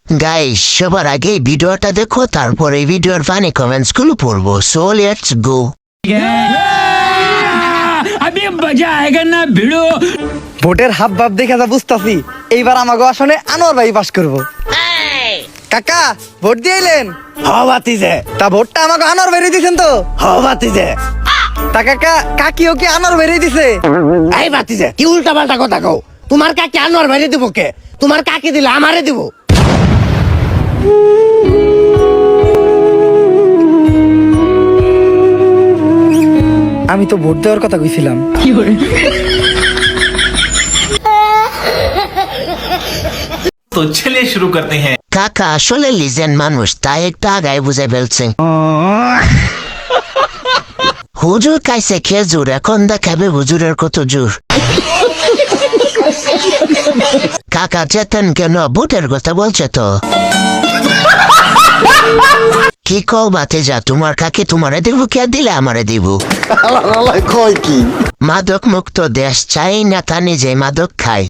Guys সবার আগে ভিডিওটা দেখো, তারপরে ভিডিওর ফানি কমেন্টস গুলো পড়বো। So let's go. अभी मजा आएगा ना भिड़ो। ভোটের হাব ভাব দেখে যা বুঝতাছি এইবার আমাকে আসনে আনোয়ার ভাই পাস করবো। কাকা ভোট দিয়েলেন? বাতিজে তা ভোটটা আমাকে আনোয়ার বেরিয়ে দিছেন তো? বাতিজে তা কাকা কাকিও কি আনোয়ার বেরিয়ে দিছে? এই বাতিজে কি উল্টা পাল্টা কথা কও? তোমার কাকি আনোয়ার বাইরে দিব কে? তোমার কাকি দিলে আমারে দিব। আমি তো ভোট দেওয়ার কথা কইছিলাম। तो चलिए शुरू करते हैं। কাকা আসলে লিজেন্ড মানুষ, তাই একটু আগায় বুঝে ফেলছে। হুজুর খাইছে খেজুর, এখন দেখাবে হুজুরের কত জোর। কাকা চেতেন কেন? ভোটের কথা বলছে তো। কি কও ভাতিজা, তোমার কাকি তোমারে দিব, কে দিলে আমারে দিব। কয় কি? মাদক মুক্ত দেশ চাই, নেতা নিজে মাদক খায়।